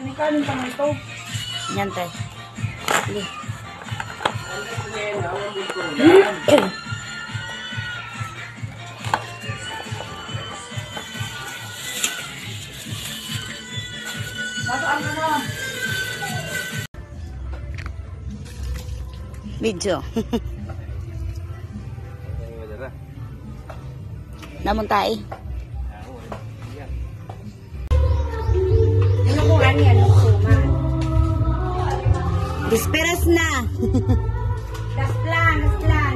May kanin pa nga ito. Yan, tay. Sige. Nasaan ka na? Video. Namun tayo. Ano kung ano yan? Disperas na. Gasplan, gasplan.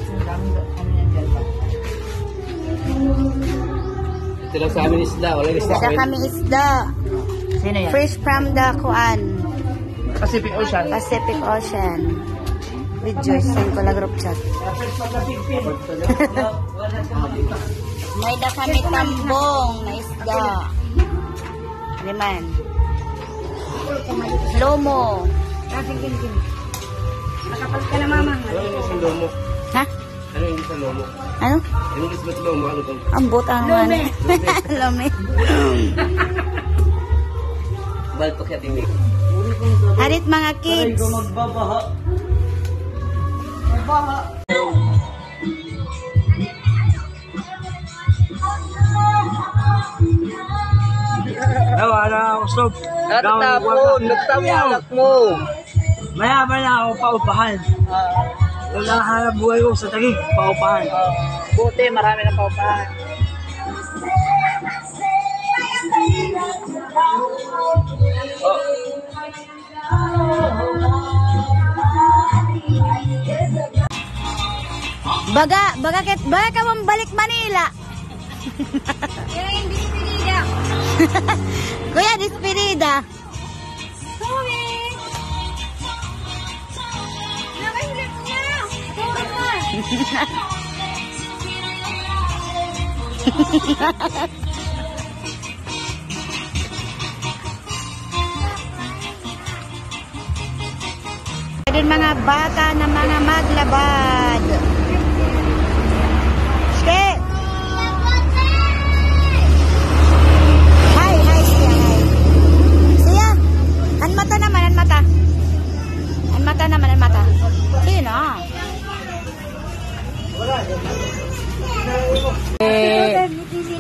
Ang dami ano yan dyan pa. Ito lang sa amin isda. Wala isda. Isa kami isda. Sino yan? Fresh from the Kuan. Pacific Ocean. Pacific Ocean. Video. Send ko la group chat. May da kami tambong na isda. Liman. Lomo. Sige. Nakapalit ka na, mama. Ano yung isang lomo? Ha? Ano yung isang lomo? Ano? Ano yung isang lomo? Ano ito? Ang butang Lome. Lome. Baltok ya tinig. Arit mga kids. Magbabaha. Magbaha. Ewa na ako stop. Natapon, nagtamalak mo. Mayaman na ako paupahan. Wala hanap buhay ko sa tagig. Paupahan. Buti, marami ng paupahan. Baga ka mong balik Manila. Yan, despedida. Kuya, despedida. Sorry. Nakahilit na. Din mga bata na mga maglabad. Sige. Hi, siya, hi. Siya. An mata naman, an mata. An mata naman, an mata. Sino?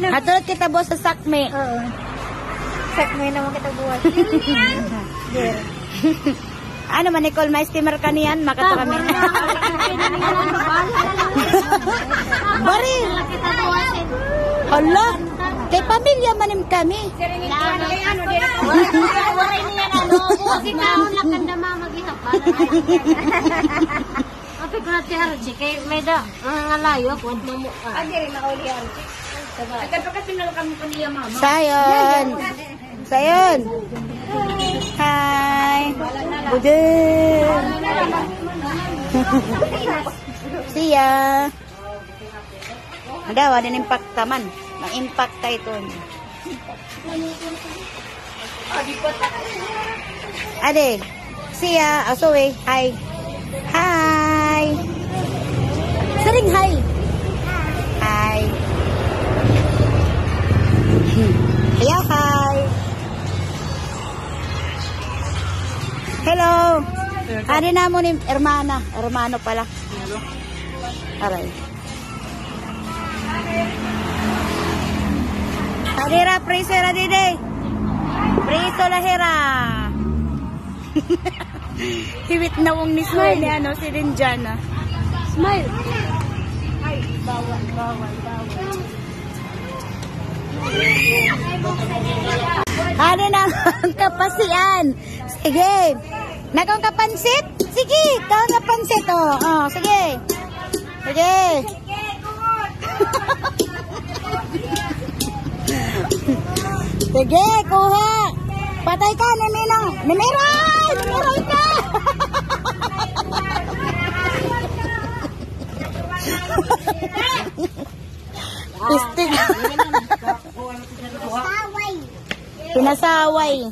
Hatulad kita boss sa sakme. Oo. Sakme naman kita buhat. Ano man, Nicole, may steamer ka niyan? Makato kami. Baril! Hala! Kay pamilya manim kami. Waray niya na, no? Kasi kaon na kanda mamagihapal. Ape ko na ti Harji, kay may da, ang alayo, kuwad mo mo. Adi rin na uli Harji. Agad pa kasi nalakam ko niya, mama. Sayon! Sayon! Hi! Budin! Siya! Ada, wala din impact man. Mag-impact tayo ito. Ade, siya, asowe, hi. Hi! Saring hi! Hi! Ayaw, hi! Hello! Ari na mo ni hermana. Hermano pala. Aray. Hadira, preso la dide. Preso la hera. Hiwit na wong ni Smile ni ano, si Rinjana. Smile. Ay, bawal. Ano na ang kapasian? Sige. Nakang kapansit? Sige, kang kapansit oh. Oh, sige. Sige. Sige, kuha. Patay ka, Ninong. Nimiray! Nimiray ka! Pistig. Pinasaway.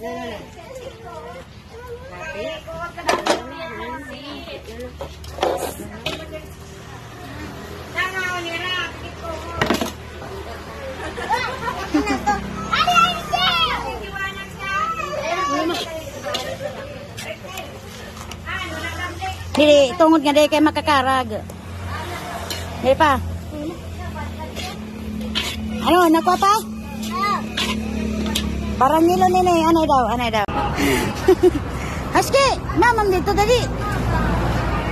Dili, tungod nga dili kay makakarag. Dili pa. Ano, nakuha pa? Parang nilo nini, anay daw. Haski, mamam dito dali.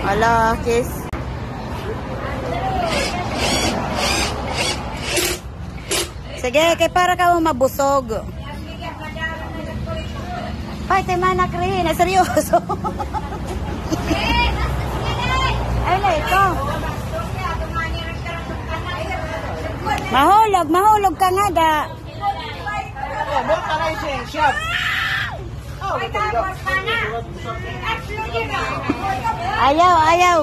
Ala, kiss. Sige, kay para ka mabusog. Ay, tayo manak rin. Seryoso. Ay, ito. Mahulog ka nga da. Ayaw.